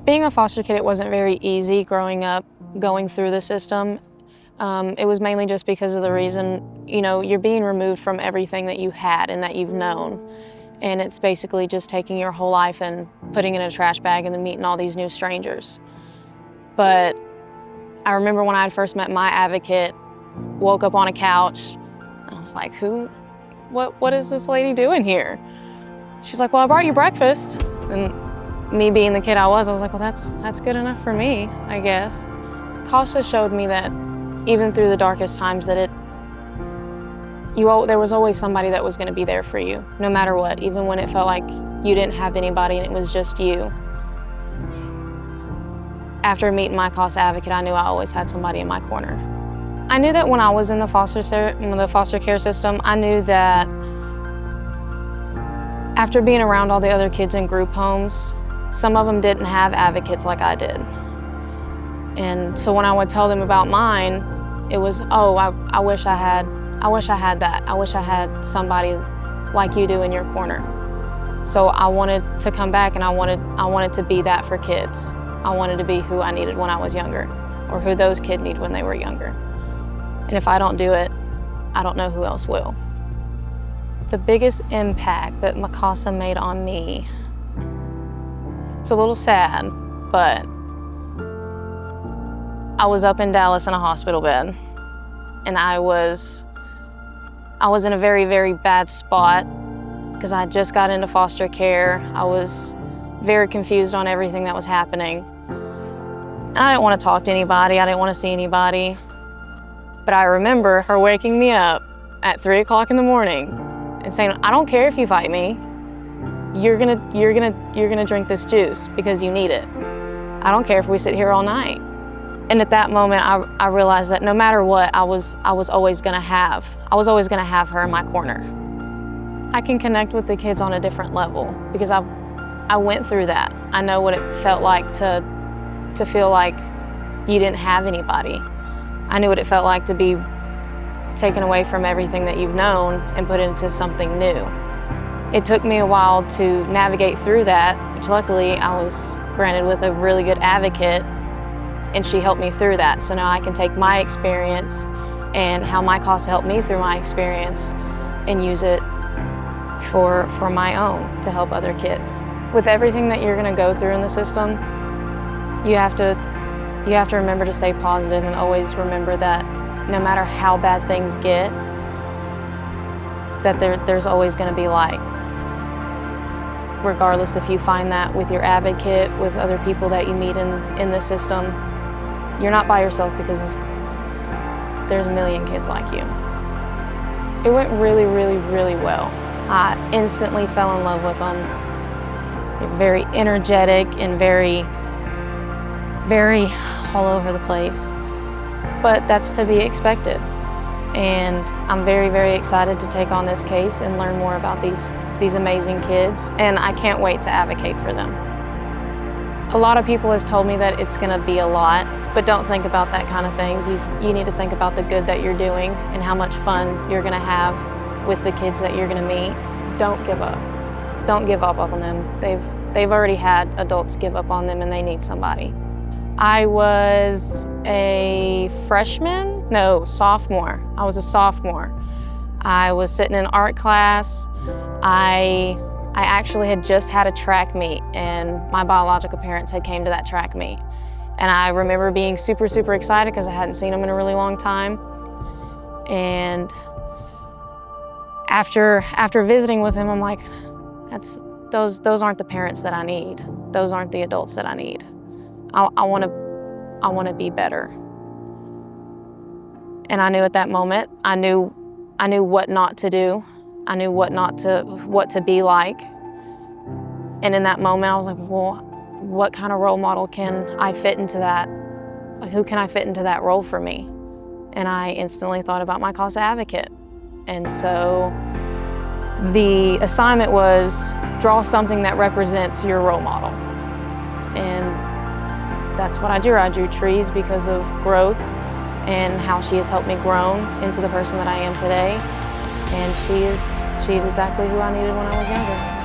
Being a foster kid, it wasn't very easy growing up, going through the system. It was mainly just because of the reason, you're being removed from everything that you had and that you've known. And it's basically just taking your whole life and putting it in a trash bag and then meeting all these new strangers. But I remember when I had first met my advocate, woke up on a couch, and I was like, what is this lady doing here? She's like, well, I brought you breakfast. And me being the kid I was like, well, that's good enough for me, I guess. CASA showed me that even through the darkest times that there was always somebody that was gonna be there for you, no matter what, even when it felt like you didn't have anybody and it was just you. After meeting my CASA advocate, I knew I always had somebody in my corner. I knew that when I was in the foster care system, I knew that after being around all the other kids in group homes, some of them didn't have advocates like I did. And so when I would tell them about mine, it was, oh, I wish I had that. I wish I had somebody like you do in your corner. So I wanted to come back and I wanted to be that for kids. I wanted to be who I needed when I was younger, or who those kids need when they were younger. And if I don't do it, I don't know who else will. The biggest impact that CASA made on me, it's a little sad, but I was up in Dallas in a hospital bed, and I was in a very, very bad spot because I just got into foster care. I was very confused on everything that was happening. And I didn't want to talk to anybody. I didn't want to see anybody. But I remember her waking me up at 3 o'clock in the morning and saying, I don't care if you fight me. You're gonna drink this juice because you need it. I don't care if we sit here all night. And at that moment, I realized that no matter what, I was always gonna have her in my corner. I can connect with the kids on a different level because I went through that. I know what it felt like to feel like you didn't have anybody. I knew what it felt like to be taken away from everything that you've known and put into something new. It took me a while to navigate through that, which luckily I was granted with a really good advocate, and she helped me through that. So now I can take my experience and how my CASA helped me through my experience and use it for my own to help other kids. With everything that you're gonna go through in the system, you have to remember to stay positive and always remember that no matter how bad things get, that there's always gonna be light. Regardless if you find that with your advocate, with other people that you meet in the system, you're not by yourself because there's a million kids like you. It went really, really, really well. I instantly fell in love with them. They're very energetic and very, very all over the place. But that's to be expected. And I'm very, very excited to take on this case and learn more about these amazing kids. And I can't wait to advocate for them. A lot of people has told me that it's gonna be a lot, but don't think about that kind of things. You need to think about the good that you're doing and how much fun you're gonna have with the kids that you're gonna meet. Don't give up. Don't give up on them. They've already had adults give up on them and they need somebody. I was a freshman? No, sophomore. I was a sophomore. I was sitting in art class. I actually had just had a track meet and my biological parents had came to that track meet. And I remember being super, super excited because I hadn't seen them in a really long time. And after visiting with him, I'm like, those aren't the parents that I need. Those aren't the adults that I need. I want to be better. And I knew at that moment, I knew what not to do. I knew what to be like. And in that moment, I was like, well, what kind of role model can I fit into that? Like, who can I fit into that role for me? And I instantly thought about my CASA advocate. And so the assignment was draw something that represents your role model. And that's what I drew. I drew trees because of growth and how she has helped me grow into the person that I am today. And she's exactly who I needed when I was younger.